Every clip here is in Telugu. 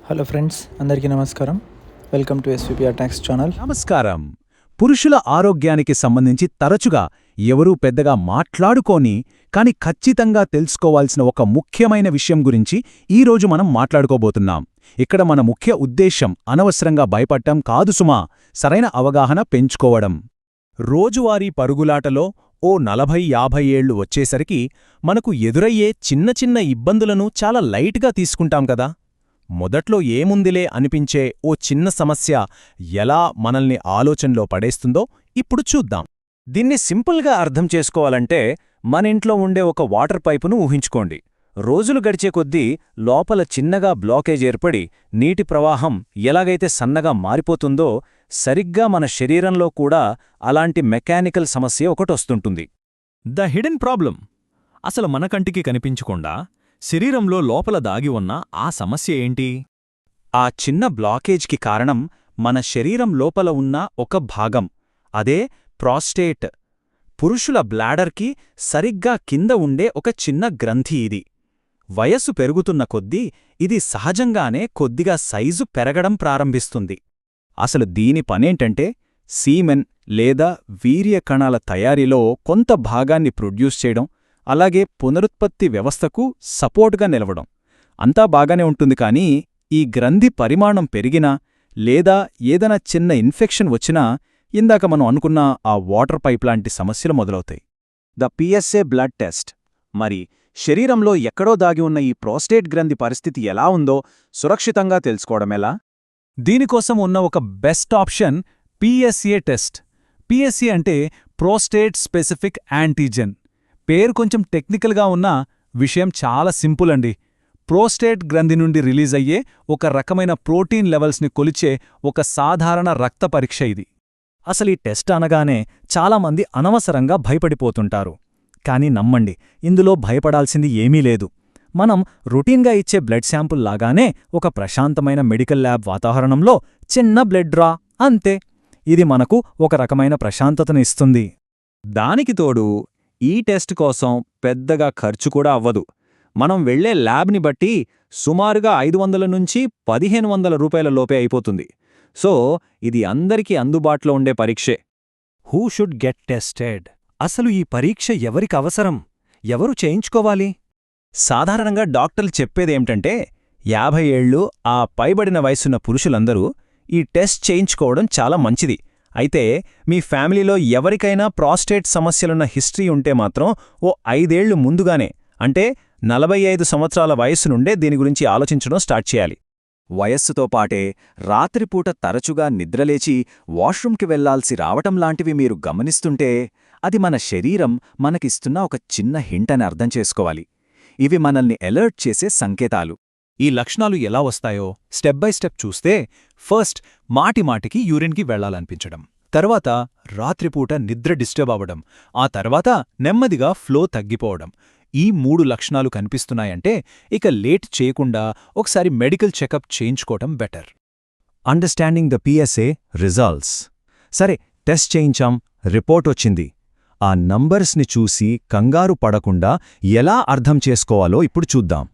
హలో ఫ్రెండ్స్, అందరికీ నమస్కారం. Welcome to SVPR talks channel. నమస్కారం. పురుషుల ఆరోగ్యానికి సంబంధించి తరచుగా ఎవరూ పెద్దగా మాట్లాడుకోని కాని ఖచ్చితంగా తెలుసుకోవాల్సిన ఒక ముఖ్యమైన విషయం గురించి ఈరోజు మనం మాట్లాడుకోబోతున్నాం. ఇక్కడ మన ముఖ్య ఉద్దేశం అనవసరంగా భయపడటం కాదు సుమా, సరైన అవగాహన పెంచుకోవడం. రోజువారీ పరుగులాటలో ఓ 40-50 ఏళ్లు వచ్చేసరికి మనకు ఎదురయ్యే చిన్న చిన్న ఇబ్బందులను చాలా లైట్గా తీసుకుంటాం కదా. మొదట్లో ఏముందిలే అనిపించే ఓ చిన్న సమస్య ఎలా మనల్ని ఆలోచనలో పడేస్తుందో ఇప్పుడు చూద్దాం. దీన్ని సింపుల్గా అర్థం చేసుకోవాలంటే మనింట్లో ఉండే ఒక వాటర్ పైపును ఊహించుకోండి. రోజులు గడిచే కొద్దీ లోపల చిన్నగా బ్లాకేజ్ ఏర్పడి నీటి ప్రవాహం ఎలాగైతే సన్నగా మారిపోతుందో సరిగ్గా మన శరీరంలో కూడా అలాంటి మెకానికల్ సమస్య ఒకటొస్తుంటుంది. The hidden problem. అసలు మన కంటికి కనిపించకుండా శరీరంలో లోపల దాగి ఉన్న ఆ సమస్య ఏంటి? ఆ చిన్న బ్లాకేజ్కి కారణం మన శరీరం లోపల ఉన్న ఒక భాగం, అదే ప్రాస్టేట్. పురుషుల బ్లాడర్కి సరిగ్గా కింద ఉండే ఒక చిన్న గ్రంథి ఇది. వయస్సు పెరుగుతున్న కొద్దీ ఇది సహజంగానే కొద్దిగా సైజు పెరగడం ప్రారంభిస్తుంది. అసలు దీని పనేంటంటే సీమెన్ లేదా వీర్య కణాల తయారీలో కొంత భాగాన్ని ప్రొడ్యూస్ చేయడం, అలాగే పునరుత్పత్తి వ్యవస్థకు సపోర్ట్గా నిలవడం. అంతా బాగానే ఉంటుంది, కానీ ఈ గ్రంథి పరిమాణం పెరిగినా లేదా ఏదైనా చిన్న ఇన్ఫెక్షన్ వచ్చినా ఇందాక మనం అనుకున్న ఆ వాటర్ పైప్ లాంటి సమస్యలు మొదలవుతాయి. The PSA blood test. మరి శరీరంలో ఎక్కడో దాగి ఉన్న ఈ ప్రోస్టేట్ గ్రంథి పరిస్థితి ఎలా ఉందో సురక్షితంగా తెలుసుకోవడమెలా? దీనికోసం ఉన్న ఒక best option PSA test. PSA అంటే ప్రోస్టేట్ స్పెసిఫిక్ యాంటీజెన్. పేరు కొంచెం టెక్నికల్గా ఉన్నా విషయం చాలా సింపుల్ అండి. ప్రోస్టేట్ గ్రంథి నుండి రిలీజ్ అయ్యే ఒక రకమైన ప్రోటీన్ లెవెల్స్ని కొలిచే ఒక సాధారణ రక్త పరీక్ష ఇది. అసలీ టెస్ట్ అనగానే చాలామంది అనవసరంగా భయపడిపోతుంటారు. కానీ నమ్మండి, ఇందులో భయపడాల్సింది ఏమీ లేదు. మనం రొటీన్గా ఇచ్చే బ్లడ్ శాంపుల్ లాగానే ఒక ప్రశాంతమైన మెడికల్ ల్యాబ్ వాతావరణంలో చిన్న బ్లడ్ డ్రా, అంతే. ఇది మనకు ఒక రకమైన ప్రశాంతతను ఇస్తుంది. దానికి తోడు ఈ టెస్ట్ కోసం పెద్దగా ఖర్చు కూడా అవ్వదు. మనం వెళ్లే ల్యాబ్ని బట్టి సుమారుగా 500 నుంచి 1500 రూపాయల లోపే అయిపోతుంది. సో ఇది అందరికీ అందుబాటులో ఉండే పరీక్షే. Who should get tested? అసలు ఈ పరీక్ష ఎవరికి అవసరం? ఎవరు చేయించుకోవాలి? సాధారణంగా డాక్టర్లు చెప్పేదేమిటంటే 50 ఏళ్ళు ఆ పైబడిన వయసున్న పురుషులందరూ ఈ టెస్ట్ చేయించుకోవడం చాలా మంచిది. అయితే మీ ఫ్యామిలీలో ఎవరికైనా ప్రాస్టేట్ సమస్యలున్న హిస్టరీ ఉంటే మాత్రం ఓ 5 ఏళ్లు ముందుగానే, అంటే 45 సంవత్సరాల వయస్సు నుండే దీని గురించి ఆలోచించడం స్టార్ట్ చేయాలి. వయస్సుతో పాటే రాత్రిపూట తరచుగా నిద్రలేచి వాష్రూమ్కి వెళ్లాల్సి రావటం లాంటివి మీరు గమనిస్తుంటే అది మన శరీరం మనకిస్తున్న ఒక చిన్న హింట్ అని అర్థం చేసుకోవాలి. ఇవి మనల్ని అలర్ట్ చేసే సంకేతాలు. ఈ లక్షణాలు ఎలా వస్తాయో స్టెప్ బై స్టెప్ చూస్తే, ఫస్ట్ మాటిమాటికి యూరిన్కి వెళ్లాలనిపించడం, తర్వాత రాత్రిపూట నిద్ర డిస్టర్బ్ అవ్వడం, ఆ తర్వాత నెమ్మదిగా ఫ్లో తగ్గిపోవడం. ఈ 3 లక్షణాలు కనిపిస్తున్నాయంటే ఇక లేట్ చేయకుండా ఒకసారి మెడికల్ చెకప్ చేయించుకోవటం better. Understanding the PSA results. సరే, టెస్ట్ చేయించాం, రిపోర్ట్ వచ్చింది. ఆ నంబర్స్ని చూసి కంగారు పడకుండా ఎలా అర్థం చేసుకోవాలో ఇప్పుడు చూద్దాం.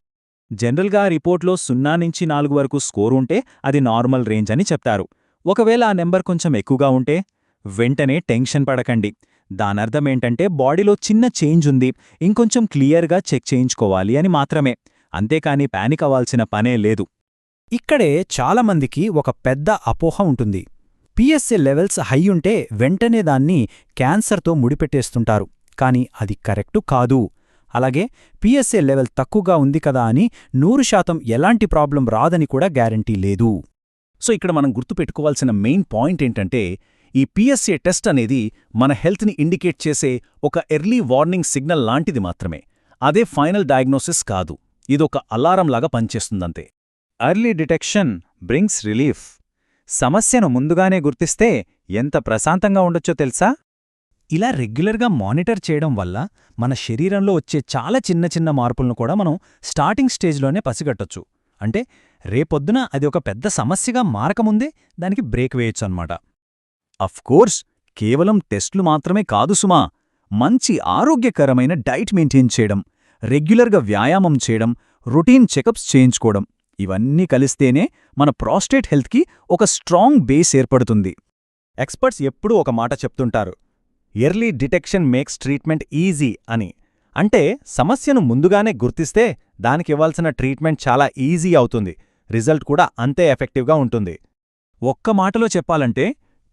జనరల్గా రిపోర్ట్లో 0 నుంచి 4 వరకు స్కోర్ ఉంటే అది నార్మల్ రేంజ్ అని చెప్తారు. ఒకవేళ ఆ నెంబర్ కొంచెం ఎక్కువగా ఉంటే వెంటనే టెన్షన్ పడకండి. దానర్థమేంటంటే బాడీలో చిన్న చేంజ్ ఉంది, ఇంకొంచెం క్లియర్గా చెక్ చేయించుకోవాలి అని మాత్రమే. అంతేకాని పానిక్ అవ్వాల్సిన పనే లేదు. ఇక్కడే చాలామందికి ఒక పెద్ద అపోహ ఉంటుంది. పిఎస్ఏ లెవెల్స్ హై ఉంటే వెంటనే దాన్ని క్యాన్సర్తో ముడిపెట్టేస్తుంటారు. కానీ అది కరెక్టు కాదు. అలాగే పిఎస్ఏ లెవెల్ తక్కువగా ఉంది కదా అని 100% ఎలాంటి ప్రాబ్లం రాదని కూడా గ్యారంటీ లేదు. సో ఇక్కడ మనం గుర్తుపెట్టుకోవాల్సిన మెయిన్ పాయింట్ ఏంటంటే, ఈ పిఎస్ఏ టెస్ట్ అనేది మన హెల్త్ని ఇండికేట్ చేసే ఒక ఎర్లీ వార్నింగ్ సిగ్నల్ లాంటిది మాత్రమే. అదే ఫైనల్ డయాగ్నోసిస్ కాదు. ఇదొక అలారంలాగా పనిచేస్తుందంతే. Early detection brings relief. సమస్యను ముందుగానే గుర్తిస్తే ఎంత ప్రశాంతంగా ఉండొచ్చో తెలుసా? ఇలా రెగ్యులర్గా మానిటర్ చేయడం వల్ల మన శరీరంలో వచ్చే చాలా చిన్న చిన్న మార్పులను కూడా మనం స్టార్టింగ్ స్టేజ్లోనే పసిగట్టొచ్చు. అంటే రేపొద్దున అది ఒక పెద్ద సమస్యగా మారకముందే దానికి బ్రేక్ వేయొచ్చు అన్నమాట. అఫ్కోర్స్, కేవలం టెస్ట్లు మాత్రమే కాదు సుమా. మంచి ఆరోగ్యకరమైన డైట్ మెయింటైన్ చేయడం, రెగ్యులర్గా వ్యాయామం చేయడం, రొటీన్ చెకప్స్ చేయించుకోవడం, ఇవన్నీ కలిస్తేనే మన ప్రాస్టేట్ హెల్త్కి ఒక స్ట్రాంగ్ బేస్ ఏర్పడుతుంది. ఎక్స్పర్ట్స్ ఎప్పుడూ ఒక మాట చెప్తుంటారు, early detection makes treatment easy అని. అంటే సమస్యను ముందుగానే గుర్తిస్తే దానికివ్వాల్సిన ట్రీట్మెంట్ చాలా ఈజీ అవుతుంది, రిజల్ట్ కూడా అంతే ఎఫెక్టివ్గా ఉంటుంది. ఒక్క మాటలో చెప్పాలంటే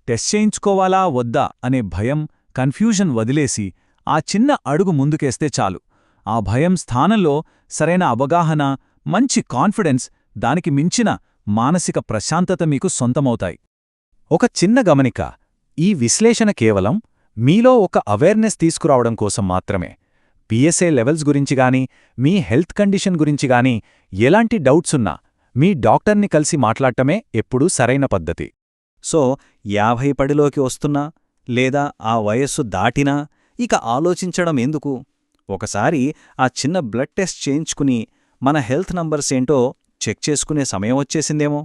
టెస్ట్ చేయించుకోవాలా వద్దా అనే భయం, కన్ఫ్యూజన్ వదిలేసి ఆ చిన్న అడుగు ముందుకేస్తే చాలు. ఆ భయం స్థానంలో సరైన అవగాహన, మంచి కాన్ఫిడెన్స్, దానికి మించిన మానసిక ప్రశాంతత మీకు సొంతమవుతాయి. ఒక చిన్న గమనిక, ఈ విశ్లేషణ కేవలం మీలో ఒక అవేర్నెస్ తీసుకురావడం కోసం మాత్రమే. పిఎస్ఏ లెవెల్స్ గురించిగాని, మీ హెల్త్ కండిషన్ గురించిగాని ఎలాంటి డౌట్సున్నా మీ డాక్టర్ని కలిసి మాట్లాడటమే ఎప్పుడూ సరైన పద్ధతి. సో 50 పడిలోకి వస్తున్నా లేదా ఆ వయస్సు దాటినా ఇక ఆలోచించడం ఎందుకు? ఒకసారి ఆ చిన్న బ్లడ్ టెస్ట్ చేయించుకుని మన హెల్త్ నంబర్స్ ఏంటో చెక్ చేసుకునే సమయం వచ్చేసిందేమో.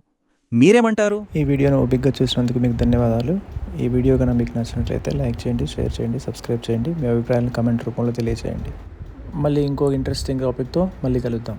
మీరేమంటారు? ఈ వీడియోను ఓపికగా చూసినందుకు మీకు ధన్యవాదాలు. ఈ వీడియో కనుక మీకు నచ్చినట్లయితే లైక్ చేయండి, షేర్ చేయండి, సబ్స్క్రైబ్ చేయండి. మీ అభిప్రాయాలను కామెంట్ రూపంలో తెలియజేయండి. మళ్ళీ ఇంకో ఇంట్రెస్టింగ్ టాపిక్తో మళ్ళీ కలుద్దాం.